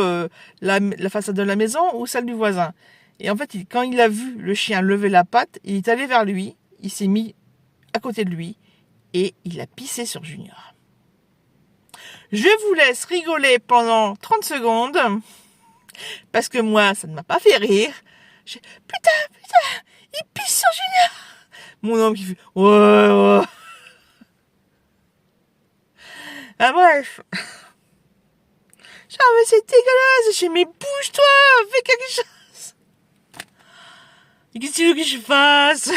la façade de la maison ou celle du voisin. Et en fait, quand il a vu le chien lever la patte, il est allé vers lui, il s'est mis à côté de lui et il a pissé sur Junior. Je vous laisse rigoler pendant 30 secondes parce que moi, ça ne m'a pas fait rire. Putain, il pisse sur Junior. Mon homme qui fait ouais. Ah bref. Ah mais c'est dégueulasse. J'ai mis bouge-toi, fais quelque chose. Et qu'est-ce que tu veux que je fasse?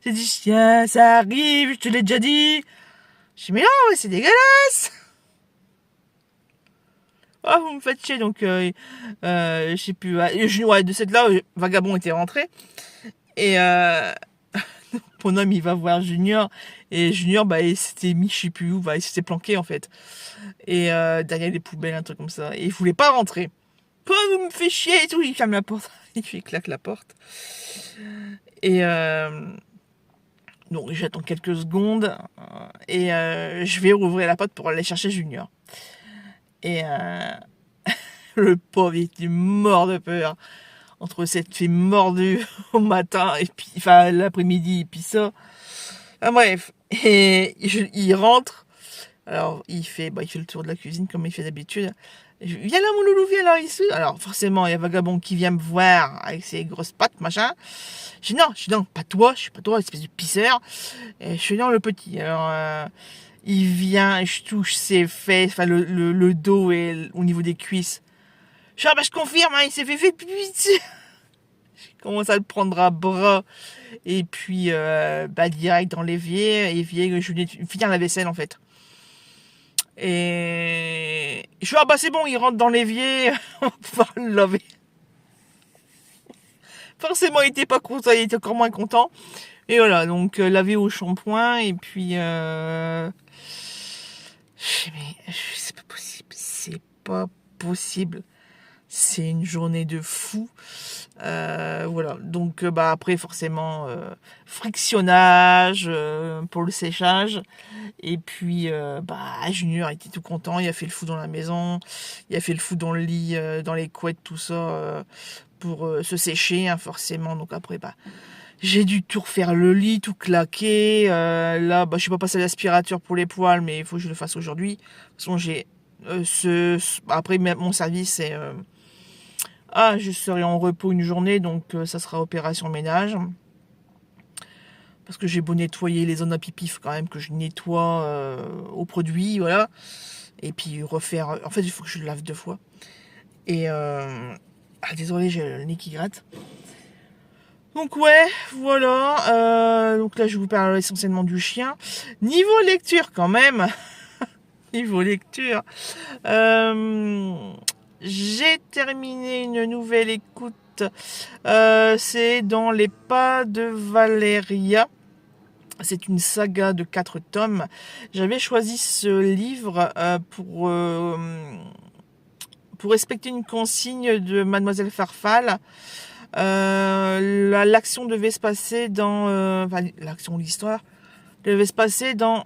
J'ai dit tiens, ça arrive, je te l'ai déjà dit. J'ai dit mais non, mais c'est dégueulasse. Oh vous me faites chier donc je sais plus. Ouais, de cette là, Vagabond était rentré et mon homme il va voir Junior et Junior bah il s'était mis je sais plus où, bah il s'était planqué en fait et derrière les poubelles un truc comme ça et il voulait pas rentrer. Oh, vous me faites chier et tout, il ferme la porte, il claque la porte et donc j'attends quelques secondes et je vais rouvrir la porte pour aller chercher Junior et le pauvre il était mort de peur entre s'être fait mordu au matin et puis enfin l'après-midi et puis ça. Ah, bref, et il rentre. Alors il fait le tour de la cuisine comme il fait d'habitude. Viens là mon loulou, viens là ici. Alors forcément il y a Vagabond qui vient me voir avec ses grosses pattes machin. Je dis non, pas toi, je suis pas toi, espèce de pisseur. Et je suis non le petit. Alors il vient et je touche ses fesses, enfin le dos et au niveau des cuisses. Je confirme, hein, il s'est fait pipi dessus. Je commence à le prendre à bras et puis direct dans l'évier, je venais de finir la vaisselle en fait. Et je suis c'est bon, il rentre dans l'évier, on va pouvoir le laver. Forcément il était pas content, il était encore moins content. Et voilà, donc laver au shampoing et puis c'est pas possible. C'est une journée de fou. Voilà, donc après forcément frictionnage pour le séchage et puis Junior était tout content, il a fait le fou dans la maison, il a fait le fou dans le lit, dans les couettes, tout ça pour se sécher hein, forcément. Donc après j'ai dû tout refaire le lit, tout claquer. Là je suis pas passé à l'aspirateur pour les poils, mais il faut que je le fasse aujourd'hui. De toute façon j'ai après mon service c'est je serai en repos une journée, donc ça sera opération ménage. Parce que j'ai beau nettoyer les zones à pipi, il faut quand même que je nettoie au produit, voilà. Et puis refaire... En fait, il faut que je le lave 2 fois. Et... désolé, j'ai le nez qui gratte. Donc ouais, voilà. Donc là, je vous parle essentiellement du chien. Niveau lecture, quand même. Niveau lecture. J'ai terminé une nouvelle écoute. C'est dans les pas de Valéria. C'est une saga de 4 tomes. J'avais choisi ce livre pour respecter une consigne de Mademoiselle Farfalle. L'action devait se passer dans... l'histoire devait se passer dans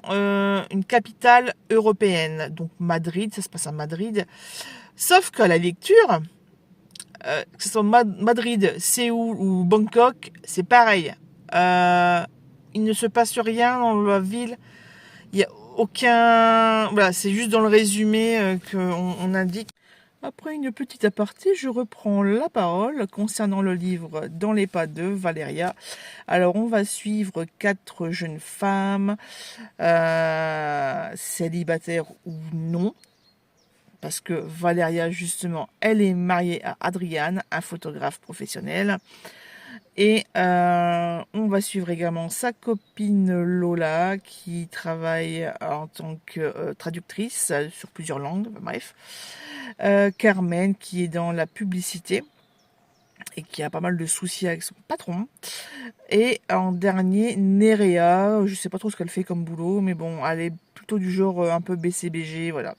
une capitale européenne. Donc Madrid, ça se passe à Madrid. Sauf qu'à la lecture, que ce soit Madrid, Séoul ou Bangkok, c'est pareil. Il ne se passe rien dans la ville. Il n'y a aucun... Voilà, c'est juste dans le résumé qu'on indique. Après une petite aparté, je reprends la parole concernant le livre Dans les pas de Valéria. Alors, on va suivre 4 jeunes femmes, célibataires ou non, parce que Valéria, justement, elle est mariée à Adrian, un photographe professionnel. Et on va suivre également sa copine Lola, qui travaille en tant que traductrice sur plusieurs langues, bref. Carmen, qui est dans la publicité et qui a pas mal de soucis avec son patron. Et en dernier, Nerea, je sais pas trop ce qu'elle fait comme boulot, mais bon, elle est plutôt du genre un peu BCBG, voilà.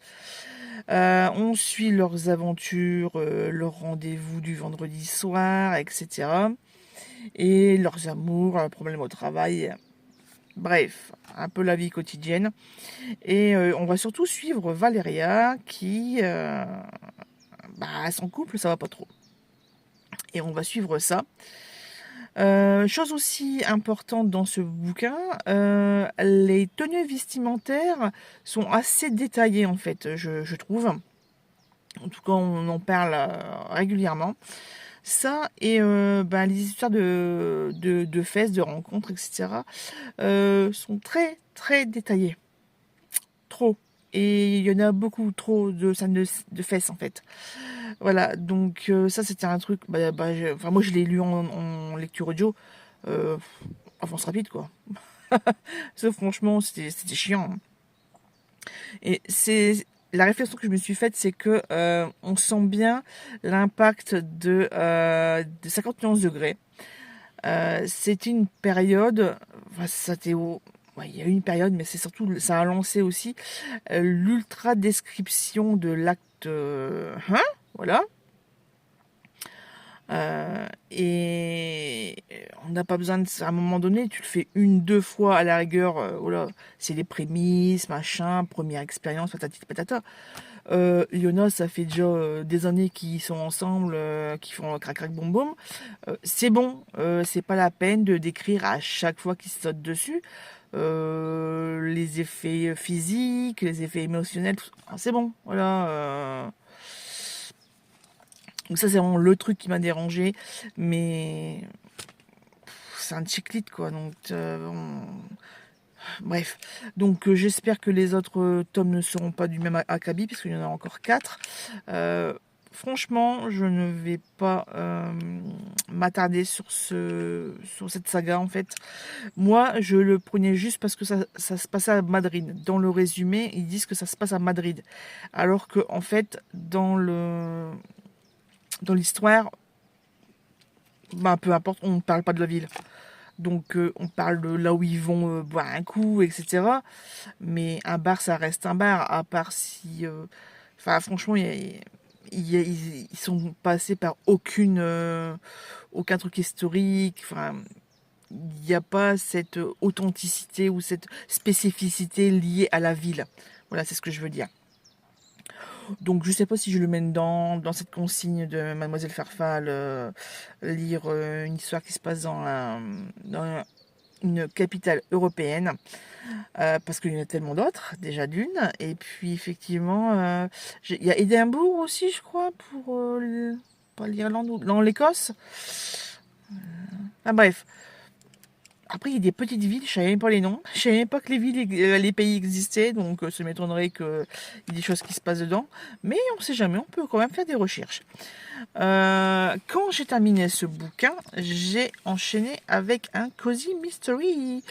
On suit leurs aventures, leurs rendez-vous du vendredi soir, etc. Et leurs amours, leurs problèmes au travail. Bref, un peu la vie quotidienne. Et on va surtout suivre Valéria qui, son couple, ça va pas trop. Et on va suivre ça. Chose aussi importante dans ce bouquin, les tenues vestimentaires sont assez détaillées en fait, je trouve. En tout cas, on en parle régulièrement. Ça et les histoires de fesses, de rencontres, etc. Sont très très détaillées. Trop. Et il y en a beaucoup trop de scènes de fesses en fait. Voilà, donc ça c'était un truc, moi je l'ai lu en lecture audio, avance rapide quoi. Ça franchement c'était chiant. Et c'est la réflexion que je me suis faite, c'est que on sent bien l'impact de 51 degrés. C'était une période, il y a eu une période, mais c'est surtout, ça a lancé aussi l'ultra description de l'acte 1, voilà. Et on n'a pas besoin de ça. À un moment donné, tu le fais 1, 2 fois à la rigueur. C'est les prémices, machin, première expérience, patati patata. Yona, ça fait déjà des années qu'ils sont ensemble, qu'ils font crac crac boum boum. C'est bon, c'est pas la peine de décrire à chaque fois qu'ils se sautent dessus. Les effets physiques, les effets émotionnels, c'est bon, voilà. Donc ça c'est vraiment le truc qui m'a dérangé, mais c'est un chick-lit quoi, donc bref. Donc j'espère que les autres tomes ne seront pas du même acabit, puisqu'il y en a encore 4. Franchement, je ne vais pas m'attarder sur cette saga en fait. Moi, je le prenais juste parce que ça se passait à Madrid. Dans le résumé, ils disent que ça se passe à Madrid, alors que en fait, dans l'histoire, peu importe, on ne parle pas de la ville. Donc on parle de là où ils vont boire un coup, etc. Mais un bar, ça reste un bar, à part si... franchement, ils sont passés par aucun truc historique. Enfin, il n'y a pas cette authenticité ou cette spécificité liée à la ville. Voilà, c'est ce que je veux dire. Donc je sais pas si je le mène dans cette consigne de Mademoiselle Farfalle, lire une histoire qui se passe dans une capitale européenne, parce qu'il y en a tellement d'autres, déjà d'une, et puis effectivement, il y a Édimbourg aussi, je crois, pour pas l'Irlande ou dans l'Écosse. Bref. Après, il y a des petites villes, je savais même pas les noms. Je savais même pas que les pays existaient, donc ça m'étonnerait qu'il y ait des choses qui se passent dedans. Mais on sait jamais, on peut quand même faire des recherches. Quand j'ai terminé ce bouquin, j'ai enchaîné avec un Cozy Mystery.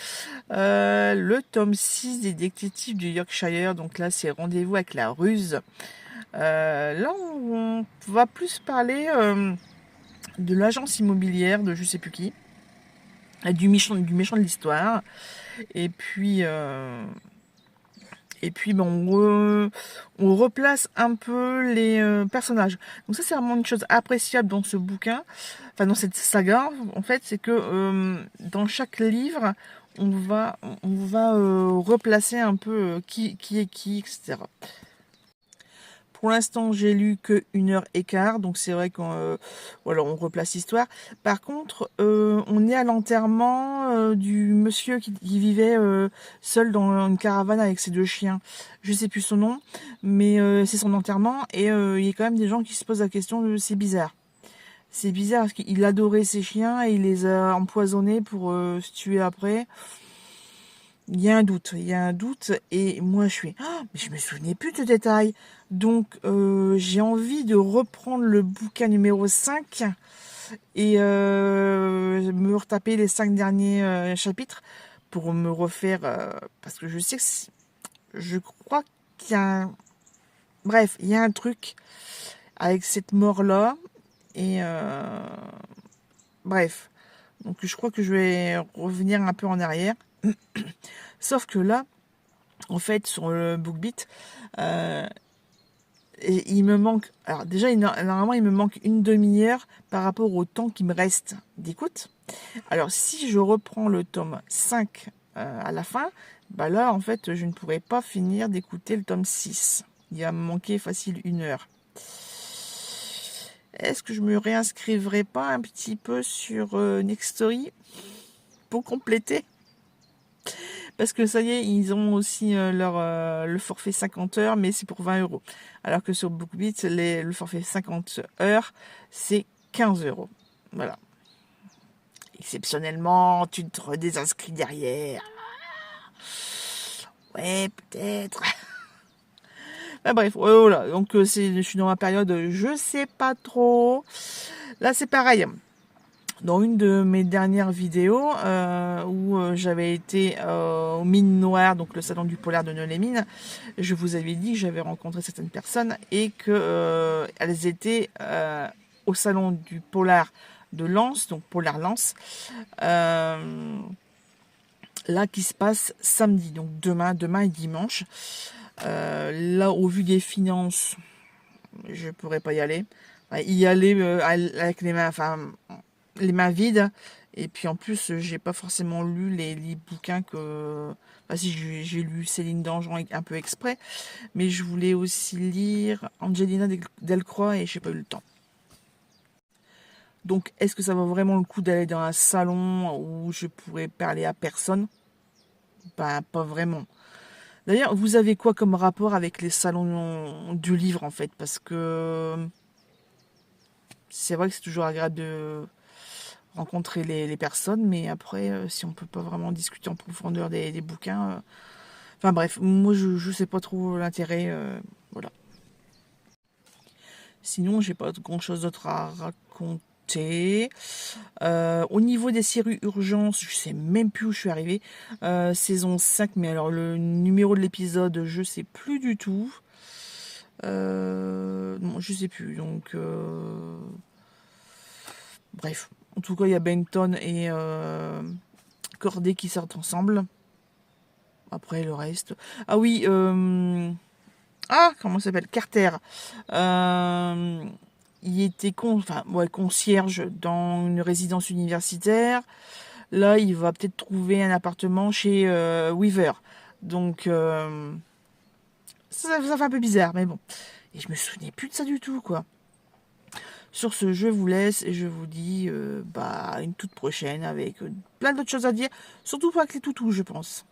Le tome 6 des détectives du Yorkshire. Donc là, c'est Rendez-vous avec la ruse. Là, on va plus parler de l'agence immobilière de je sais plus qui. Du méchant de l'histoire. Et puis on replace un peu les personnages. Donc ça c'est vraiment une chose appréciable dans ce bouquin, enfin dans cette saga en fait, c'est que dans chaque livre on va replacer un peu qui est qui, etc. Pour l'instant, j'ai lu que 1h15, donc c'est vrai qu'on voilà, on replace l'histoire. Par contre, on est à l'enterrement du monsieur qui vivait seul dans une caravane avec ses 2 chiens. Je sais plus son nom, mais c'est son enterrement et il y a quand même des gens qui se posent la question de c'est bizarre. C'est bizarre parce qu'il adorait ses chiens et il les a empoisonnés pour se tuer après. Il y a un doute, et moi je suis, ah, mais je me souvenais plus de ce détail. Donc j'ai envie de reprendre le bouquin numéro 5 et me retaper les 5 derniers chapitres pour me refaire, parce que je sais que je crois qu'il y a bref, il y a un truc avec cette mort-là, et bref, donc je crois que je vais revenir un peu en arrière. Sauf que là, en fait, sur le BookBeat, il me manque... Alors déjà, normalement, il me manque une demi-heure par rapport au temps qui me reste d'écoute. Alors, si je reprends le tome 5 à la fin, bah là, en fait, je ne pourrai pas finir d'écouter le tome 6. Il va me manquer facile 1 heure. Est-ce que je me réinscrivrai pas un petit peu sur Nextory pour compléter? Parce que ça y est, ils ont aussi le forfait 50 heures, mais c'est pour 20 €. Alors que sur BookBeat, le forfait 50 heures, c'est 15 €. Voilà. Exceptionnellement, tu te redésinscris derrière. Ouais, peut-être. Ah, bref, ouais, voilà. Donc, je suis dans ma période, je sais pas trop. Là, c'est pareil. Dans une de mes dernières vidéos où j'avais été aux Mines Noires, donc le salon du polar de Nœux-les-Mines, je vous avais dit que j'avais rencontré certaines personnes et que elles étaient au salon du polar de Lens, donc Polar Lens, là qui se passe samedi, donc demain et dimanche. Là, au vu des finances, je pourrais pas y aller. Y aller avec les mains, enfin, les mains vides, et puis en plus j'ai pas forcément lu les bouquins que, enfin si j'ai lu Céline Dangean un peu exprès, mais je voulais aussi lire Angelina Delcroix et j'ai pas eu le temps. Donc est-ce que ça vaut vraiment le coup d'aller dans un salon où je pourrais parler à personne? Ben pas vraiment. D'ailleurs, vous avez quoi comme rapport avec les salons du livre en fait? Parce que c'est vrai que c'est toujours agréable de rencontrer les personnes, mais après, si on peut pas vraiment discuter en profondeur des bouquins, enfin bref, moi je sais pas trop l'intérêt, voilà. Sinon, j'ai pas grand chose d'autre à raconter. Au niveau des séries urgences, je sais même plus où je suis arrivée. Saison 5, mais alors le numéro de l'épisode, je sais plus du tout. Non, je sais plus, donc bref. En tout cas, il y a Benton et Corday qui sortent ensemble. Après, le reste... Ah oui, comment ça s'appelle? Carter. Il était concierge dans une résidence universitaire. Là, il va peut-être trouver un appartement chez Weaver. Donc, ça fait un peu bizarre, mais bon. Et je me souvenais plus de ça du tout, quoi. Sur ce, je vous laisse et je vous dis une toute prochaine avec plein d'autres choses à dire. Surtout pas avec les toutous, je pense.